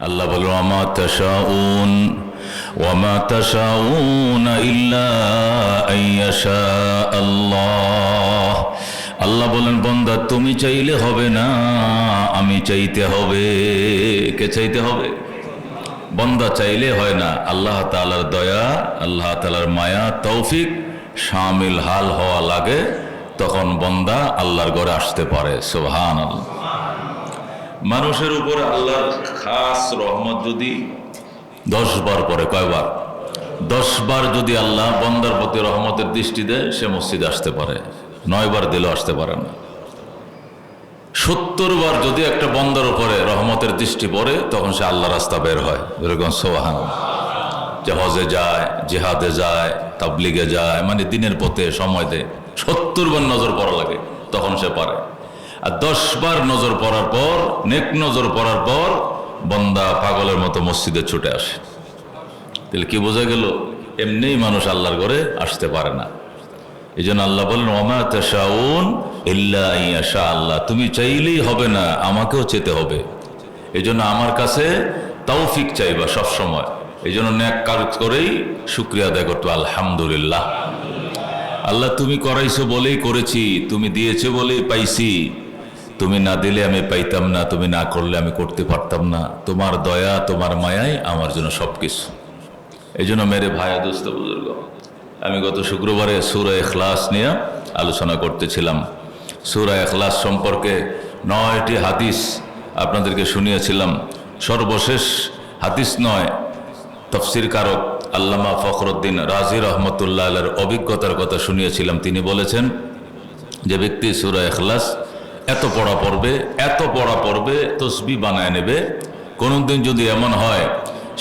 আল্লাহ বলেন ওয়ামা তাশাউনা ইল্লা আইয়াশা আল্লাহ। আল্লাহ বলেন বান্দা তুমি চাইলে হবে না, আমি চাইতে হবে। কে চাইতে হবে? বান্দা চাইলে হয় না, আল্লাহ তাআলার দয়া, আল্লাহ তাআলার মায়া, তৌফিক শামিল হাল হওয়া লাগে, তখন বান্দা আল্লাহর ঘরে আসতে পারে। সুবহানাল্লাহ। মানুষের উপরে আল্লাহর খাস রহমত যদি 10 বার পরে, কয়বার? 10 বার যদি আল্লাহ বান্দার প্রতি রহমতের দৃষ্টি দেয়, সে মসজিদে আসতে পারে। 9 বার দিলেও আসতে পারে না। 70 বার যদি একটা বান্দার উপরে রহমতের দৃষ্টি পড়ে, তখন সে আল্লাহ রাস্তা বের হয়। এরকম সুবহানাল্লাহ। যে হজে যায়, জিহাদে যায়, তাবলিগে যায়, মানে দিনের পথে সময় দেয়, 70 বার নজর পড়া লাগে, তখন সে পারে। আর 10 বার নজর পড়ার পর, নেক নজর পড়ার পর বান্দা পাগলের মতো মসজিদে ছুটে আসে। তাহলে কি বোঝা গেল? এমনিই মানুষ আল্লাহর ঘরে আসতে পারে না। এই জন্য আল্লাহ বলেন ওয়ামা তাশাউন ইল্লা আইয়াশা আল্লাহ। তুমি চাইলেই হবে না, আমাকেও চেতে হবে। এই জন্য আমার কাছে তৌফিক চাইবা সব সময়। এই জন্য নেক কাজ করেই শুকরিয়া আদায় করতে, আলহামদুলিল্লাহ। আল্লাহ তুমি করাইছো বলেই করেছি, তুমি দিয়েছো বলেই পাইছি, তুমি না দিলে আমি পাইতাম না, তুমি না করলে আমি করতে পারতাম না। তোমার দয়া, তোমার মায়াই আমার জন্য সবকিছু। এই জন্য মেরে ভাই দোস্ত বুজুর্গ, আমি গত শুক্রবারে সূরা ইখলাস নিয়ে আলোচনা করতেছিলাম। সূরা ইখলাস সম্পর্কে 9টি হাদিস আপনাদেরকে শুনিয়েছিলাম। সর্বশেষ হাদিস 9 তাফসীর কারক আল্লামা ফখরুদ্দিন রাজি রহমতুল্লাহ আলাইহির অভিজ্ঞতার কথা শুনিয়েছিলাম। তিনি বলেছেন যে ব্যক্তি সূরা ইখলাস এত পড়া পড়বে, তসবিহ বানায় নেবে, কোনোদিন যদি এমন হয়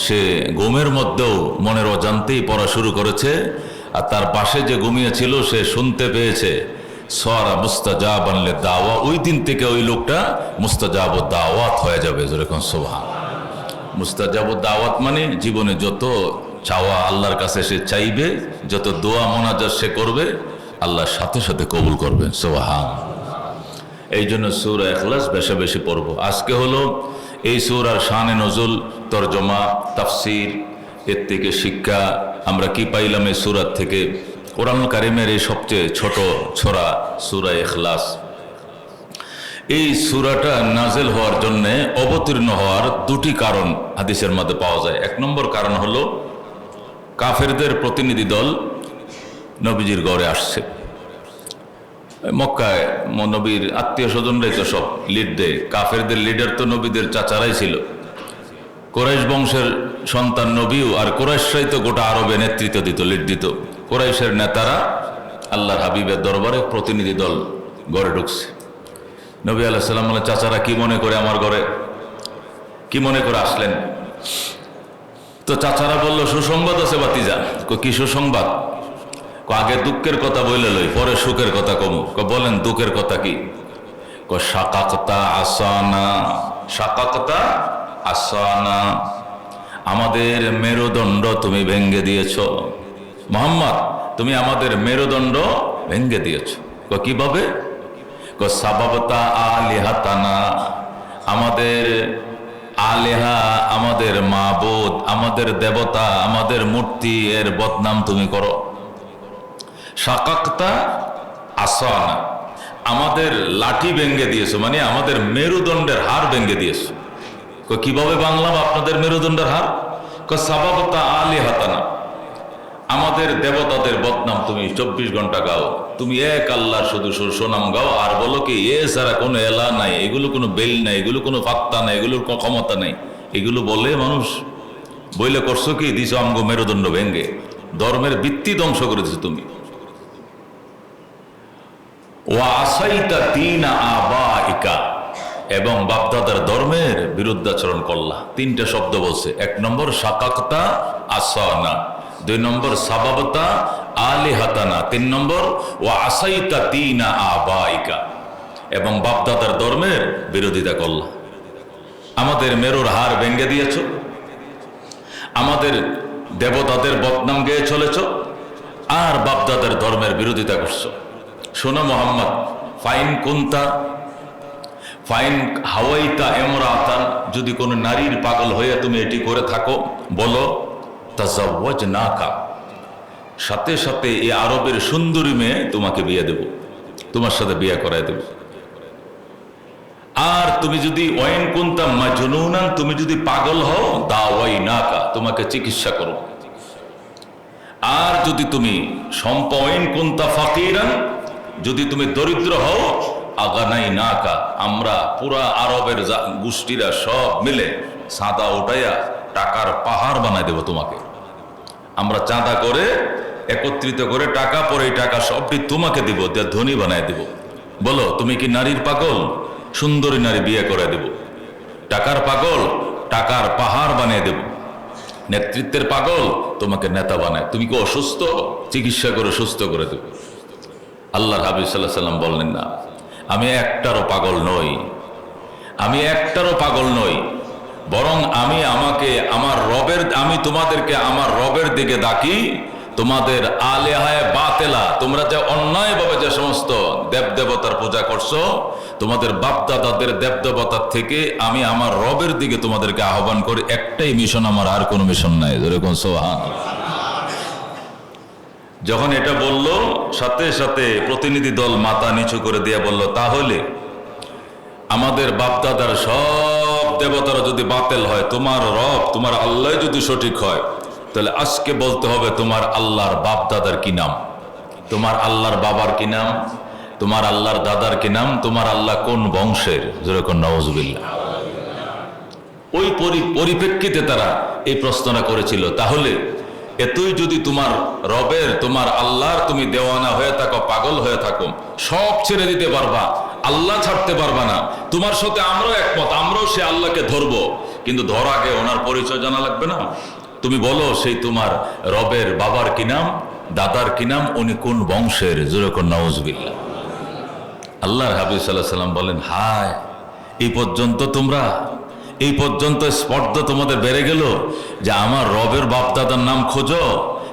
সে ঘুমের মধ্যেও মনের অজান্তেই পড়া শুরু করেছে, আর তার পাশে যে ঘুমিয়েছিল সে শুনতে পেয়েছে সারা মুস্তাজাবান লিদ-দাওয়া, ওই দিন থেকে ওই লোকটা মুস্তাজাবুদ দাওয়াত হয়ে যাবে। যেরকম সুবহানাল্লাহ। মুস্তাজাবুদ দাওয়াত মানে জীবনে যত চাওয়া আল্লাহর কাছে সে চাইবে, যত দোয়া মোনাজাত সে করবে, আল্লাহর সাথে সাথে কবুল করবেন। সুবহানাল্লাহ। এই জন্য সূরা ইখলাস বেশি বেশি পড়ব। আজকে হলো এই সূরার শানে নজুল, তরজমা, তাফসীর, এর থেকে শিক্ষা আমরা কি পাইলাম এই সূরা থেকে। কোরআনুল কারীমের এই সবচেয়ে ছোট সূরা সূরা ইখলাস। এই সূরাটা নাজিল হওয়ার জন্য, অবতীর্ণ হওয়ার 2টি কারণ হাদিসের মধ্যে পাওয়া যায়। 1 নম্বর কারণ হলো কাফেরদের প্রতিনিধি দল নবীজির ঘরে আসছে। মক্কায় নবীর আত্মীয় স্বজনরাই তো সব লিড দেয়। কাফেরদের লিডার তো নবীদের চাচারাই ছিল। কুরাইশ বংশের সন্তান নবীও, আর কুরাইশরাই তো গোটা আরবে নেতৃত্ব দিত, লিড দিত। কুরাইশের নেতারা আল্লাহর হাবিবের দরবারে প্রতিনিধি দল ঘরে ঢুকছে। নবী আলাইহিস সালাম বলে, চাচারা কি মনে করে আমার ঘরে, কি মনে করে আসলেন? তো চাচারা বলল, সুসংবাদ আছে বাতিজা। কি সুসংবাদ? আগে দুঃখের কথা বলে লই, পরে সুখের কথা কমু। বলেন দুঃখের কথা কি? শাকাকতা আসানা, শাকাকতা আসানা, আমাদের মেরুদণ্ড তুমি ভেঙ্গে দিয়েছ। মুহাম্মদ, তুমি আমাদের মেরুদণ্ড ভেঙ্গে দিয়েছ। কিভাবে? সাবাবতা আলিহাতানা, আমাদের আলেহা, আমাদের মাবুদ, আমাদের দেবতা, আমাদের মূর্তি এর বদনাম তুমি করো। শাকাকতা আসানা, আমাদের লাঠি ভেঙ্গে দিয়েছো, মানে আমাদের মেরুদণ্ডের হাড় ভেঙ্গে দিয়েছো। কিভাবে বাংলাম আপনাদের মেরুদণ্ডের হাড়? সাবাবতা আলিহাতানা, আমাদের দেবতাদের বদনাম তুমি 24 ঘন্টা গাও। তুমি এক আল্লাহর শুধু সুনাম গাও, আর বলো কি এ ছাড়া কোনো এলা নাই, এগুলো কোনো বেল নাই, এগুলো কোনো ফাত্তা নাই, এগুলোর কোনো ক্ষমতা নাই। এগুলো বলে মানুষ বইলে করছো কি? দিছো আমগো মেরুদণ্ড ভেঙ্গে, ধর্মের ভিত্তি ধ্বংস করে দিছো তুমি। ওয়া আসাইতা দীনা আবাইকা, এবং বাপদাদার ধর্মের বিরুদ্ধাচরণ করলা। 3টা শব্দ বলছে। 1 নম্বর শাকাকতা আসানা, 2 নম্বর সাবাবতা আলিহাতানা, 3 নম্বর ওয়া আসাইতা দীনা আবাইকা, এবং বাপদাদার ধর্মের বিরোধিতা করলা। আমাদের মেরুর হাড় ভেঙ্গে দিয়েছ, আমাদের দেবতাদের বদনাম গেয়ে চলেছ, আর বাপদাদার ধর্মের বিরোধিতা করছো। শোনো মুহাম্মদ, ফাইন কুনতা ফাইন হাওয়াইতা ইমরাতান, যদি কোনো নারীর পাগল হয়ে তুমি এটি করে থাকো, বলো তাজাওয়াজনাকা, সাথে সাথে এই আরবের সুন্দরী মেয়ে তোমাকে বিয়ে দেব, তোমার সাথে বিয়ে করায় দেব। আর তুমি যদি ওয়াইন কুনতা মাজনুনান, তুমি যদি পাগল হও, দাওয়াইনাকা, তোমাকে চিকিৎসা করব। আর যদি তুমি ওয়াইন কুনতা ফাকিরান, যদি তুমি দরিদ্র হও, আগানাইনাকা, আমরা পুরা আরবের গোষ্ঠীরা সব মিলে চাঁদা উঠাইয়া টাকার পাহাড় বানাই দেব তোমাকে। আমরা চাঁদা করে একত্রিত করে টাকা, পরে এই টাকা সবটি তোমাকে দিব, ধনী বানায় দেব। বলো, তুমি কি নারীর পাগল? সুন্দরী নারী বিয়ে করে দেব। টাকার পাগল, টাকার পাহাড় বানিয়ে দেব। নেতৃত্বের পাগল, তোমাকে নেতা বানায়। তুমি কি অসুস্থ? চিকিৎসা করে সুস্থ করে দেব। আল্লাহর হাবিব সাল্লাল্লাহু আলাইহি ওয়াসাল্লাম বললেন, না, আমি একটারও পাগল নই, আমি একটারও পাগল নই, বরং আমি তোমাদেরকে আমার রবের দিকে ডাকি। তোমাদের আলেহায় বাতেলা, তোমরা যে অন্যায়ভাবে যে সমস্ত দেবদেবতার পূজা করছো, তোমাদের বাপদাদাদের দেবদেবতার থেকে আমি আমার রবের দিকে তোমাদেরকে আহ্বান করি। একটাই মিশন আমার, আর কোনো মিশন নাই। যেরকম সুবহানাল্লাহ। যখন এটা বলল, সাথে সাথে প্রতিনিধি দল মাথা নিচু করে দিয়ে বলল, তাহলে আমাদের বাপদাদার সব দেবতারা যদি বাতিল হয়, তোমার রব, তোমার আল্লাহ যদি সঠিক হয়, তাহলে আজকে বলতে হবে তোমার আল্লাহর বাপদাদার কি নাম, তোমার আল্লাহর বাবার কি নাম, তোমার আল্লাহর দাদার কি নাম, তোমার আল্লাহ কোন বংশের। যেরকম নাউজুবিল্লাহ। ওই পরিপ্রেক্ষিতে তারা এই প্রশ্নটা করেছিল। তাহলে এতই যদি তোমার রবের, তোমার আল্লাহর তুমি দেওয়ানা হয়ে থাকো, পাগল হয়ে থাকো, সব ছেড়ে দিতে পারবা, আল্লাহ ছাড়তে পারবা না, তোমার সাথে আমরাও একমত, আমরাও সে আল্লাহকে ধরবো, কিন্তু ধর আগে ওনার পরিচয় জানা লাগবে না? তুমি বলো, সেই তোমার রবের বাবার কি নাম, দাদার কি নাম, উনি কোন বংশের। যেরকম নাউজুবিল্লাহ। আল্লাহর হাবিব সাল্লাল্লাহু আলাইহি ওয়াসাল্লাম বলেন, হায়, এই পর্যন্ত স্পর্ধা তোমাদের বেড়ে গেল যে আমার রবের বাপদাদার নাম খোঁজো।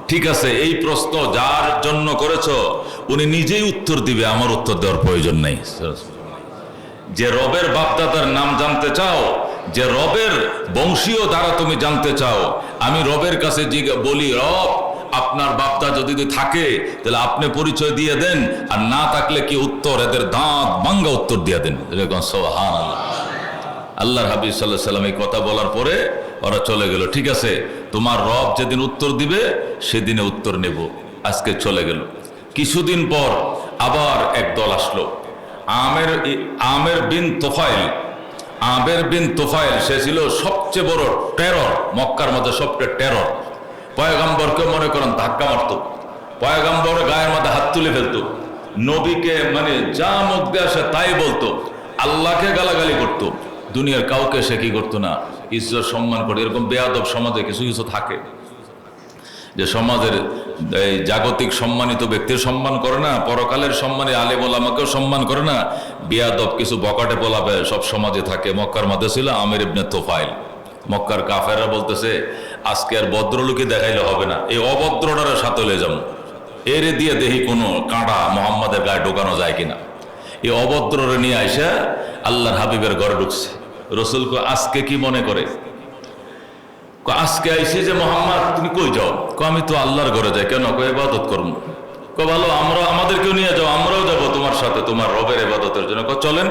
ঠিক আছে, এই প্রশ্ন যার জন্য করেছো উনি নিজেই উত্তর দিবে, আমার উত্তর দেওয়ার প্রয়োজন নেই। যে রবের বাপদাদার নাম জানতে চাও, যে রবের বংশীয় দ্বারা তুমি জানতে চাও, আমি রবের কাছে বলি, রব, আপনার বাপদাদা যদি থাকে তাহলে আপনি পরিচয় দিয়ে দেন, আর না থাকলে কি উত্তর, এদের দাঁত ভাঙ্গা উত্তর দিয়ে দেন। এরকম সুবহানাল্লাহ। আল্লাহর হাবিব সাল্লাল্লাহু আলাইহি ওয়াসাল্লাম এই কথা বলার পরে ওরা চলে গেল। ঠিক আছে, তোমার রব যেদিন উত্তর দিবে সেদিনে উত্তর নেব। আজকে চলে গেল। কিছুদিন পর আবার এক দল আসলো। আমের বিন তোফাইল, সে ছিল সবচেয়ে বড় টেরর, মক্কার মধ্যে সবচেয়ে টেরর। পয়গম্বরকে মনে করেন ধাক্কা মারত, পয়গম্বরের গায়ের মধ্যে হাত তুলে ফেলত, নবীকে মানে যা মুখ দিয়ে আসে তাই বলতো, আল্লাহকে গালাগালি করতো। দুনিয়ার কাউকে সে কি করতো না, ইজ্জত সম্মান করে। এরকম বেয়াদব সমাজে কিছু কিছু থাকে, যে সমাজের এই জাগতিক সম্মানিত ব্যক্তির সম্মান করে না, পরকালের সম্মানে আলেম ওলামাকেও সম্মান করে না। বেয়াদব কিছু বকাটে বলাবে সব সমাজে থাকে। মক্কার মধ্যে ছিল আমির ইবনে তোফাইল। মক্কার কাফেররা বলতেছে, আজকে আর ভদ্রলোকে দেখাইলে হবে না, এই অভদ্রটারে সাথে লয়ে যাবো, এরে দিয়ে দেখি কোনো কাঁটা মোহাম্মদের গায়ে ঢোকানো যায় কিনা। এই অভদ্ররে নিয়ে আইসা আল্লাহর হাবিবের ঘরে ঢুকছে। রসুলকে আজকে কি মনে করে, আজকে আইসে যে মোহাম্মদ তুমি কই যাও? আমি তো আল্লাহর ঘরে যাই। কেন? ইবাদত করবো। ভালো, আমাদেরকেও নিয়ে যাও, আমরাও যাবো তোমার সাথে তোমার রবের ইবাদতের জন্য। চলেন।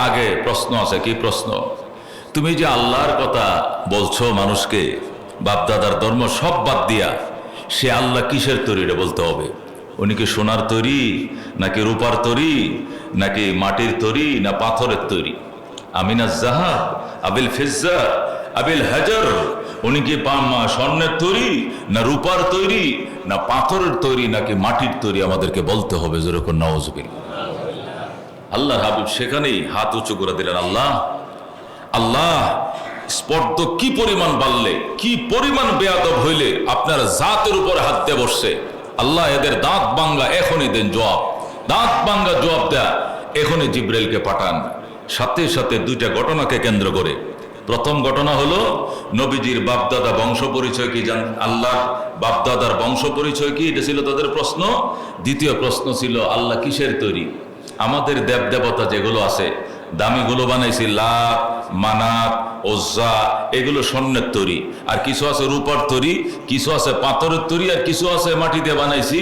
আগে প্রশ্ন আছে। কি প্রশ্ন? তুমি যে আল্লাহর কথা বলছো মানুষকে, বাপদাদার ধর্ম সব বাদ দিয়া, সে আল্লাহ কিসের তৈরি এটা বলতে হবে। উনি কি সোনার তৈরি, নাকি রূপার তৈরি, নাকি মাটির তৈরি, না পাথরের তৈরি? আমিনা জাহাব আবিল ফিজ্জা আবিল হাজার, উনি কি স্বর্ণের তৈরি, না রূপার তৈরি, না পাথরের তৈরি, নাকি মাটির তৈরি? আমাদেরকে বলতে হবে। যেরকম নাউজুবিল্লাহ। আল্লাহর হাবিব সেখানেই হাত উঁচু করে দিলেন, আল্লাহ, স্পর্ধ কি পরিমাণ বাড়লে, কি পরিমাণ বেয়াদব হইলে আপনার জাতের উপরে হাত দিয়ে বসছে। আল্লাহ, এদের দাঁত ভাঙ্গা এখনই দেন জবাব, দাঁত ভাঙ্গা জবাব দেয়া এখনই জিব্রাইলকে পাঠান। সাথে সাথে দুইটা ঘটনাকে কেন্দ্র করে, প্রথম ঘটনা হলো নবীজির বাপদাদা বংশ পরিচয় কি, আল্লাহর বাপদাদার বংশ পরিচয় কি, এটা ছিল তাদের প্রশ্ন। দ্বিতীয় প্রশ্ন ছিল আল্লাহ কিসের তৈরি? আমাদের দেব দেবতা যেগুলো আছে, দামিগুলো বানাইছি লাত, মানাত, ওজ্জা, এগুলো স্বর্ণের তৈরি, আর কিছু আছে রূপার তৈরি, কিছু আছে পাথরের তৈরি, আর কিছু আছে মাটি দিয়ে বানাইছি,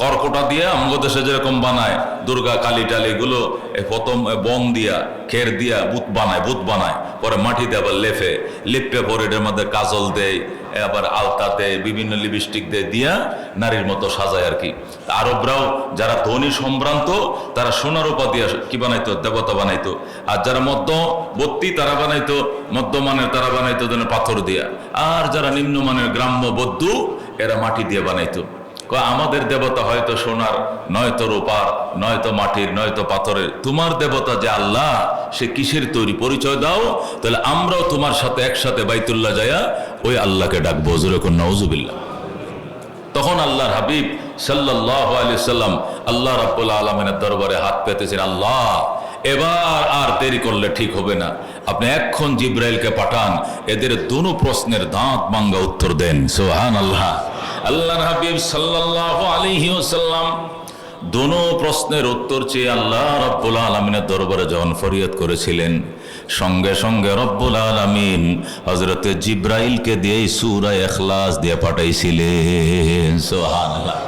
কর্কটা দিয়ে আমাদের দেশে যেরকম বানায় দুর্গা কালী টালি, এগুলো প্রথম বন দিয়া খের দিয়া বুত বানায়, পরে মাটিতে আবার লেপে পরে এটার মধ্যে কাজল দেয়, আবার আলতা দেয়, বিভিন্ন লিপস্টিক দেয়, দিয়া নারীর মতো সাজায় আর কি। আরবরাও যারা ধনী সম্ভ্রান্ত তারা সোনার উপা দিয়া কি বানাইতো, দেবতা বানাইতো, আর যারা মধ্যবর্তী তারা বানাইতো, মধ্যমানের তারা বানাইতো পাথর দিয়া, আর যারা নিম্নমানের গ্রাম্য বৌদ্ধ এরা মাটি দিয়ে বানাইতো। আমাদের দেবতা হয়তো সোনার, নয়তো রূপার, নয়তো মাটির, নয়তো পাথরের, তোমার দেবতা যে আল্লাহ সে কিসের তৈরি, পরিচয় দাও, তাহলে আমরাও তোমার সাথে একসাথে বাইতুল্লাহ যায়া ওই আল্লাহকে ডাকবো, যেরকম নাউজুবিল্লাহ। তখন আল্লাহর হাবিব সাল্লাল্লাহু আলাইহি সাল্লাম আল্লাহ রাব্বুল আলামিনের দরবারে হাত পেতেছেন, আল্লাহ এবার আর দেরি করলে ঠিক হবে না, আপনি এখন জিব্রাইলকে পাঠান, এদের দুনো প্রশ্নের দাঁত ভাঙ্গা উত্তর দেন। সুবহানাল্লাহ। আল্লাহর হাবিব সাল্লাল্লাহু আলাইহি ওয়াসাল্লাম দুনো প্রশ্নের উত্তর চেয়ে আল্লাহ রাব্বুল আলামিনের দরবারে যখন ফরিয়াদ করেছিলেন, সঙ্গে সঙ্গে রব্বুল আলামিন হযরতে জিব্রাইলকে দিয়ে সূরা ইখলাস দিয়ে পাঠাইছিলেন। সুবহানাল্লাহ।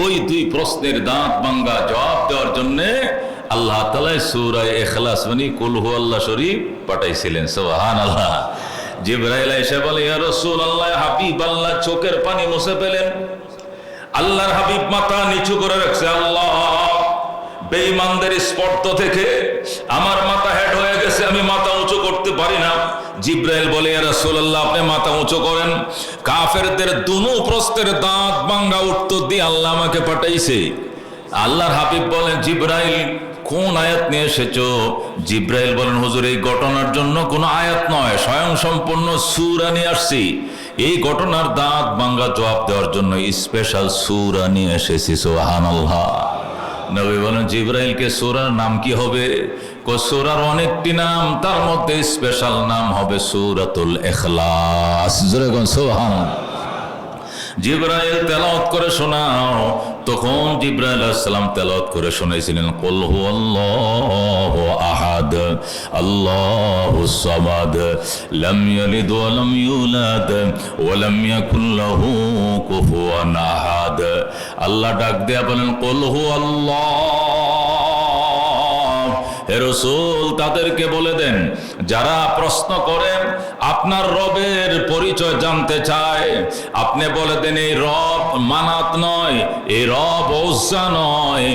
ওই দুই প্রশ্নের দাঁত ভাঙ্গা জবাব দেওয়ার জন্য আল্লাহ তাআলা সূরা ইখলাস মানে কুল হুয়াল্লাহ শরীফ পাঠাইছিলেন। সুবহানাল্লাহ। জিব্রাইল এসে বলে, ইয়া রাসূলুল্লাহ, হাবিব আল্লাহ চোখের পানি মুছে ফেলেন। আল্লাহর হাবিব মাথা নিচু করে রাখছে, আল্লাহ বেঈমানদের স্পর্শ থেকে আমার মাথা হেড হয়ে গেছে, আমি মাথা উঁচু করতে পারি না। জিব্রাইল বলে, ইয়া রাসূলুল্লাহ আপনি মাথা উঁচু করেন, কাফেরদের দুনো প্রশ্নের দাঁত ভাঙ্গা উত্তর দিয়ে আল্লাহ আমাকে পাঠাইছে। আল্লাহর হাবিব বলেন, জিব্রাইল কোন আয়াত নিয়ে এসেছো? জিব্রাইল বলেন, হুজুর এই ঘটনার জন্য কোনো আয়াত নয়, স্বয়ং সম্পূর্ণ সূরা নিয়ে আসছি। এই ঘটনার দাঁত ভাঙ্গা জবাব দেওয়ার জন্য স্পেশাল সূরা নিয়ে এসেছি। সুবহানাল্লাহ। নবী বলেন, জিব্রাইলকে সূরার নাম কি হবে? সূরার অনেকটি নাম, তার মধ্যে স্পেশাল নাম হবে সূরাতুল ইখলাস। জোরে বলুন সুবহানাল্লাহ। জিব্রাইল তেলাওয়াত করে শোনাও। তখন জিব্রাইল আলাইহিস সালাম তেলাওয়াত করে শোনাইছিলেন, কুল হুয়াল্লাহু আহাদ আল্লাহুস সামাদ লাম ইয়ালিদ ওয়া লাম ইউলাদ ওয়া লাম ইয়াকুল লাহু কুফুয়ান আহাদ। আল্লাহ ডাক দেয়া বলেন, কুল হুয়াল্লাহ। হে রাসূল তাদেরকে বলে দেন, যারা প্রশ্ন করেন আপনার রবের পরিচয় জানতে চায়, আপনি বলে দেন এই রব মানাত নয়, এই রব ওজ্জা নয়,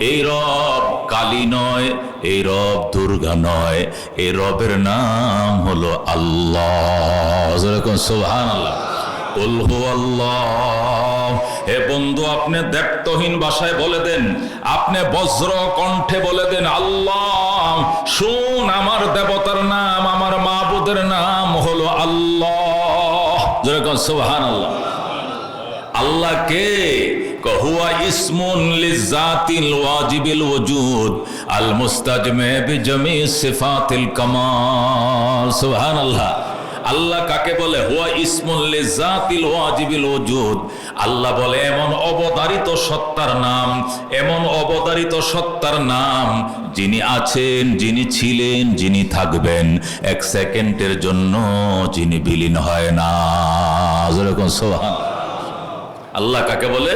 এই রব কালী নয়, এই রব দুর্গা নয়, এই রবের নাম হলো আল্লাহ। সুবহানাল্লাহ। কুল হুয়াল্লাহ। হে বন্ধু, আপনি দ্ব্যর্থহীন ভাষায় বলে দেন, আপনি বজ্র কণ্ঠে বলে দেন, আল্লাহ শুন, আমার দেবতার নাম, আমার মাবুদের নাম হলো আল্লাহ। যেরকম সুবহানাল্লাহ। আল্লাহ কে? হুয়া ইসমুন লিজাতিল ওয়াজিবিল ওজুদ আল মুস্তাজমি বিজামি সিফাতিল কামাল। সুবহানাল্লাহ। আল্লাহ কাকে বলে? হুয়া ইসমুল লিজাতিল ওয়াজিবিল ওজুদ। আল্লাহ বলে এমন অবধারিত সত্তার নাম, এমন অবধারিত সত্তার নাম যিনি আছেন, যিনি ছিলেন, যিনি থাকবেন, এক সেকেন্ডের জন্য যিনি বিলীন হয় না। যেরকম সুবহানাল্লাহ। আল্লাহ কাকে বলে?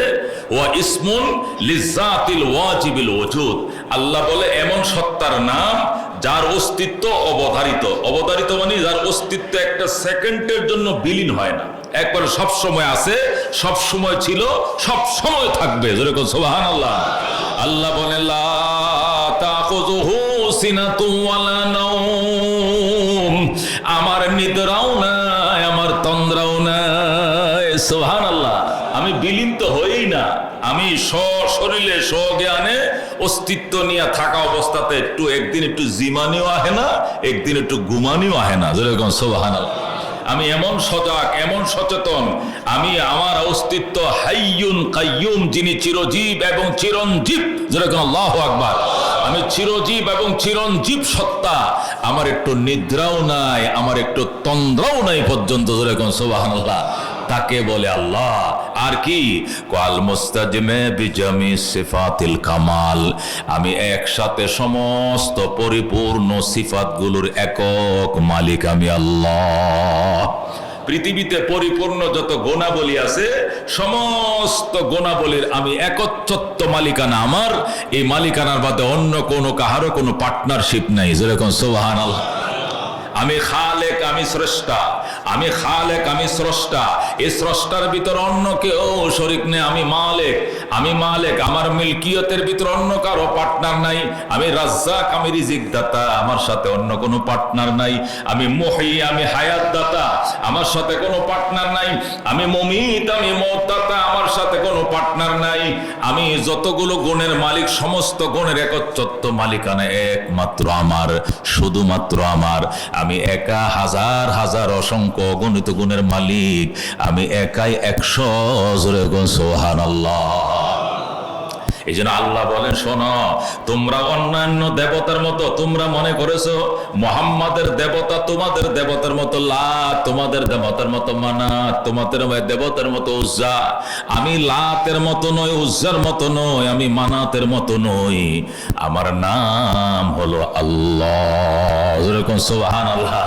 ওয়া ইসমুন লিজাতিল ওয়াজিবিল ওজুদ। আল্লাহ বলে এমন সত্তার নাম যার অস্তিত্ব অবধারিত। অবধারিত মানে যার অস্তিত্ব একটা সেকেন্ডের জন্য বিলীন হয় না, একবার সব সময় আছে, সব সময় ছিল, সব সময় থাকবে। যেরকম সুবহানাল্লাহ। আল্লাহ বলেন, লা তাখুযুহু সিনাতুন ওয়ালা নাওম। আমার নিদ্রাও নাই, আমার তন্দ্রাও নাই। সুবহানাল্লাহ। আমি বিলীন তো হই না, আমি সশরীরে স্বজ্ঞানে অস্তিত্ব নিয়ে থাকা অবস্থাতে একটু একদিন একটু জিমানিও আহে না, একদিন একটু ঘুমানিও আহে না। যেরকম সুবহানাল্লাহ। আমি এমন সজাগ, এমন সচেতন, আমি আমার অস্তিত্ব হাইয়ুন কাইয়ুম, যিনি চিরজীব এবং চিরঞ্জীব। যেরকম আল্লাহু আকবার। আমি চিরজীব এবং চিরঞ্জীব সত্তা, আমার একটু নিদ্রাও নাই, আমার একটু তন্দ্রাও নাই পর্যন্ত। যেরকম সুবহানাল্লাহ। তাকে বলে আল্লাহ। আর কি কাল মুস্তাজিমে বিজামি সিফাতিল কামাল, আমি একসাথে সমস্ত পরিপূর্ণ সিফাতগুলোর একক মালিক আমি আল্লাহ। পৃথিবীতে পরিপূর্ণ যত গুণাবলী আছে সমস্ত গুণাবলীর আমি একচ্ছত্ব মালিকানা আমার। এই মালিকানার বাদে অন্য কোনো কাহারও কোনো পার্টনারশিপ নাই। যেরকম সুবহানাল্লাহ। আমি খালেক, আমি স্রষ্টা, আমি খালেক, আমি স্রষ্টা। এই স্রষ্টার ভিতর অন্য কেউ শরীক নেই। আমি মালিক, আমি মালিক। আমার মিলকিয়তের ভিতর অন্য কারো পার্টনার নাই। আমি রাজ্জাক, আমি রিজিক দাতা, আমার সাথে অন্য কোনো পার্টনার নাই। আমি মুহয়ি, আমি হায়াত দাতা, আমার সাথে কোনো পার্টনার নাই। আমি মুমিত, আমি মওত দাতা, আমার সাথে কোনো পার্টনার নাই। আমি যতগুলো গুণের মালিক, সমস্ত গুণের একচ্ছত্ব মালিকানা একমাত্র আমার, শুধুমাত্র আমার। আমি একা হাজার হাজার অসংখ্য অগণিত গুণের মালিক, আমি একাই 100। জোরে বলুন সুবহানাল্লাহ। এই জন্য আল্লাহ বলেন, শোনো, তোমরা অন্যান্য দেবতার মতো তোমরা মনে করেছো মুহাম্মাদের দেবতা তোমাদের দেবতার মতো লাত, তোমাদের দেবতার মতো মানাত, তোমাদের দেবতার মতো উজ্জা। আমি লাতের মতো নই, উজ্জার মতো নই, আমি মানাতের মতো নই। আমার নাম হলো আল্লাহ। যেরকম সুবহানাল্লাহ,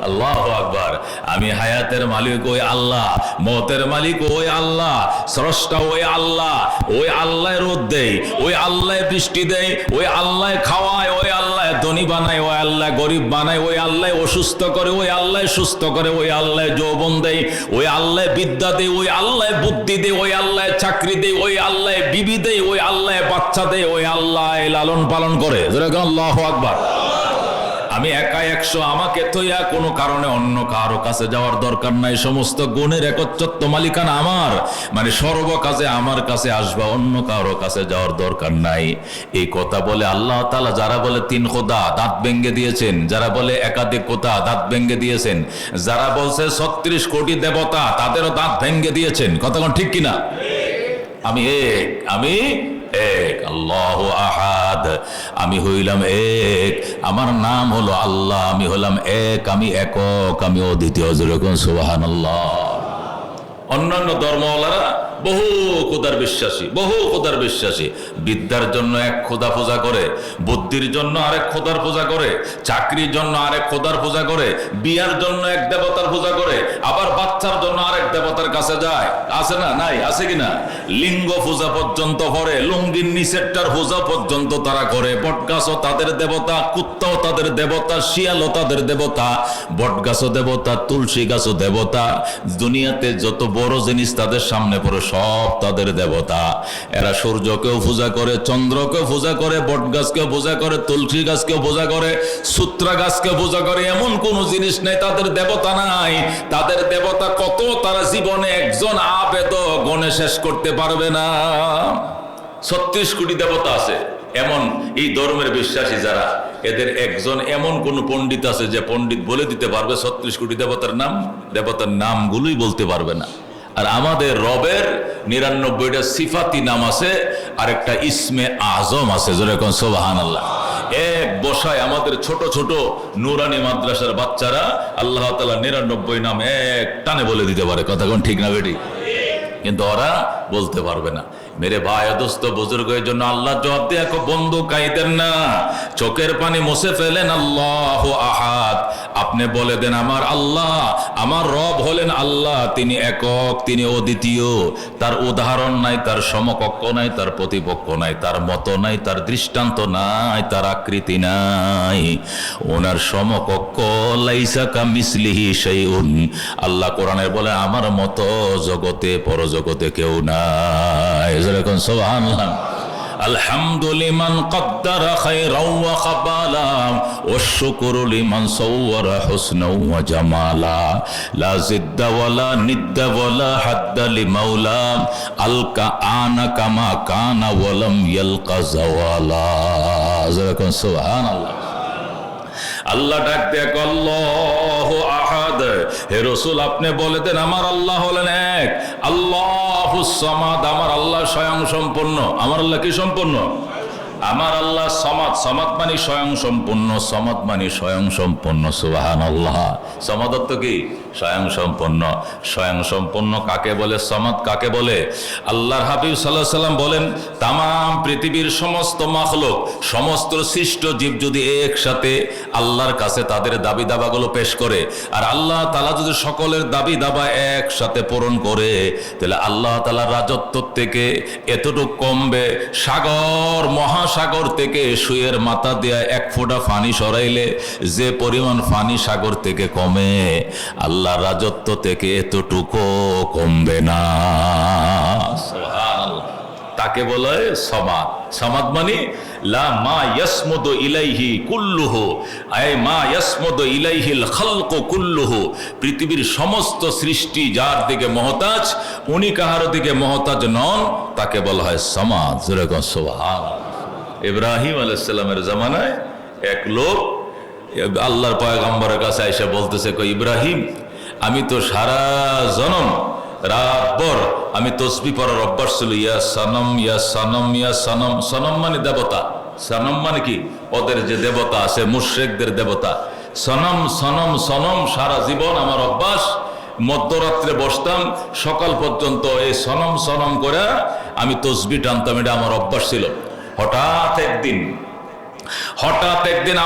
আল্লাহু আকবার। আমি হায়াতের মালিক ওই আল্লাহ, মওতের মালিক ওই আল্লাহ, স্রষ্টা ওই আল্লাহ। ওই আল্লাহ রোদ দেয়, ওই আল্লাহ বৃষ্টি দেয়, ওই আল্লাহ খাওয়ায়, ওই আল্লাহ ধনী বানায়, ওই আল্লাহ গরিব বানায়, ওই আল্লাহ অসুস্থ করে, ওই আল্লাহ সুস্থ করে, ওই আল্লাহ যৌবন দেয়, ওই আল্লাহ বিদ্যা দেয়, ওই আল্লাহ বুদ্ধি দেয়, ওই আল্লাহ চাকরি দেয়, ওই আল্লাহ বিবি দেয়, ওই আল্লাহ বাচ্চা দেয়, ওই আল্লাহ লালন পালন করে। আল্লাহু আকবার। আমি একা 100, আমাকে থইয়া কোনো কারণে অন্য কারো কাছে যাওয়ার দরকার নাই। সমস্ত গুণের একচ্ছত্ব মালিকানা আমার, মানে সর্ব কাজে আমার কাছে আসবা, অন্য কারো কাছে যাওয়ার দরকার নাই। এই কথা বলে আল্লাহ তাআলা যারা বলে 3 খোদা দাঁত ভেঙে দিয়েছেন, যারা বলে একাধিক খোদা দাঁত ভেঙে দিয়েছেন, যারা বলছে 36 কোটি দেবতা তাদেরও দাঁত ভেঙে দিয়েছেন। কথা কোন ঠিক কিনা? আমি এক, আমি এক, আল্লাহু আহাদ, আমি হইলাম এক, আমার নাম হলো আল্লাহ, আমি হলাম এক, আমি একক, আমি অদ্বিতীয়। যেরকম সুবহানাল্লাহ। অন্যান্য ধর্মওয়ালারা বহু খোদার বিশ্বাসী, বহু খোদার বিশ্বাসী। বিদ্যার জন্য এক খোদা পূজা করে, বুদ্ধির জন্য আরেক খোদার পূজা করে, চাকরির জন্য আরেক খোদার পূজা করে, বিয়ার জন্য এক দেবতার পূজা করে, আবার বাচ্চার জন্য আরেক দেবতার কাছে যায়। আছে না? নাই? আছে কিনা? লিঙ্গ পূজা পর্যন্ত করে, লুঙ্গির নিচেরটার পূজা পর্যন্ত তারা করে। বটগাছও তাদের দেবতা, কুত্তাও তাদের দেবতা, শিয়ালও তাদের দেবতা, বটগাছও দেবতা, তুলসী গাছও দেবতা। দুনিয়াতে যত বড় জিনিস তাদের সামনে পড়ে সব তাদের দেবতা। এরা সূর্যকেও পূজা করে, চন্দ্রকেও পূজা করে, বটগাছকেও পূজা করে, তুলসী গাছকেও পূজা করে, সূত্রা গাছকেও পূজা করে। এমন কোন জিনিস নেই তাদের দেবতা নাই। তাদের দেবতা কত, তারা জীবনে একজন আবেদ গণে শেষ করতে পারবে না। 36 কোটি দেবতা আছে। এমন এই ধর্মের বিশ্বাসী যারা, এদের একজন এমন কোন পণ্ডিত আছে যে পণ্ডিত বলে দিতে পারবে 36 কোটি দেবতার নাম? দেবতার নামগুলোই বলতে পারবে না। আর আমাদের রবের 99টা সিফাতি নাম আছে, আর একটা ইসমে আজম আছে। যেরকম সুবহানাল্লাহ। এক বসায় আমাদের ছোট ছোট নুরানি মাদ্রাসার বাচ্চারা আল্লাহ তাআলা 99 নাম এক টানে বলে দিতে পারে। কথা কোন ঠিক না বেটি? কিন্তু ওরা বলতে পারবে না। মেরে ভাই দোস্ত বুজুর্গের জন্য আল্লাহ জবাব দিয়ে বন্ধু কাইদেন না, চোখের পানি মুছে ফেলেন। আল্লাহু আহাদ, আপনি বলে দেন আমার আল্লাহ, আমার রব হলেন আল্লাহ, তিনি একক, তিনি অদ্বিতীয়। তার উদাহরণ নাই, তার সমকক্ষ নাই, তার প্রতিপক্ষ নাই, তার মতো নাই, তার দৃষ্টান্ত নাই, তার আকৃতি নাই। ওনার সমকক্ষ লাইসা কামিসলিহি শাইউন। আল্লাহ কোরআনে বলে আমার মতো জগতে পরজগতে কেউ নাই। যেরকম সুবহানাল্লাহ। الحمد لمن قدر خيرا وخبالا والشكر لمن صور حسنا وجمالا لا زد ولا ند ولا حد لمولا الكأن كما كان ولم يلق زوالا. سبحان الله. আল্লাহ ডাক দেখ আল্লাহু আহাদ। হে রাসূল আপনি বলে দেন আমার আল্লাহ হলেন এক, আল্লাহুস সামাদ, আমার আল্লাহ স্বয়ং সম্পূর্ণ। আমার আল্লাহ কি সম্পূর্ণ? আমার আল্লাহ সমাদ। সমাদ মানে স্বয়ং সম্পূর্ণ, সমাদ মানে স্বয়ং সম্পূর্ণ। সুবহানাল্লাহ। সমাদ অর্থ কি? স্বয়ং সম্পন্ন। স্বয়ং সম্পন্ন কাকে বলে, সমাদ কাকে বলে? আল্লাহর হাবিব সাল্লাল্লাহু আলাইহি সাল্লাম বলেন, তামাম পৃথিবীর সমস্ত মাখলুক, সমস্ত সৃষ্ট জীব যদি একসাথে আল্লাহর কাছে তাদের দাবি দাবাগুলো পেশ করে, আর আল্লাহ তাআলা যদি সকলের দাবি দাবা একসাথে পূরণ করে, তাহলে আল্লাহ তাআলার রাজত্ব থেকে এতটুকু কমবে, সাগর মহাসাগর থেকে সুয়ের মাথা দিয়ে এক ফোঁটা পানি সরাইলে যে পরিমাণ পানি সাগর থেকে কমে, আল্লাহর রাজত্ব থেকে এতটুকু কমবে না। সুবহানাল্লাহ। তাকে বলে সমাদ। সমাদ মানে লা মা ইয়াসমুদু ইলাইহি কুল্লুহু, আই মা ইয়াসমুদু ইলাইহিল খালকু কুল্লুহু। পৃথিবীর সমস্ত সৃষ্টি যার দিকে মহতাজ, উনি কাহার দিকে মহতাজ নন, তাকে বলা হয় সমাদ। যেরকম সুবহানাল্লাহ। ইব্রাহিম আলাইহিস সালামের জামানায় এক লোক আল্লাহর পয়গম্বরের কাছে এসে বলতেছে, কই ইব্রাহিম, আমি তো সারা জনম রাতভর আমি তসবিহ পড়ার অভ্যাস ছিল, ইয়া সনম ইয়া সনম ইয়া সনম। সনম মানে দেবতা, সনম মানে কি ওদের যে দেবতা আছে, মুশরিকদের দেবতা। সনম সনম সনম, সারা জীবন আমার অভ্যাস। মধ্যরাত্রে বসতাম, সকাল পর্যন্ত এই সনম সনম করে আমি তসবিহ টানতাম, এটা আমার অভ্যাস ছিল। হঠাৎ একদিন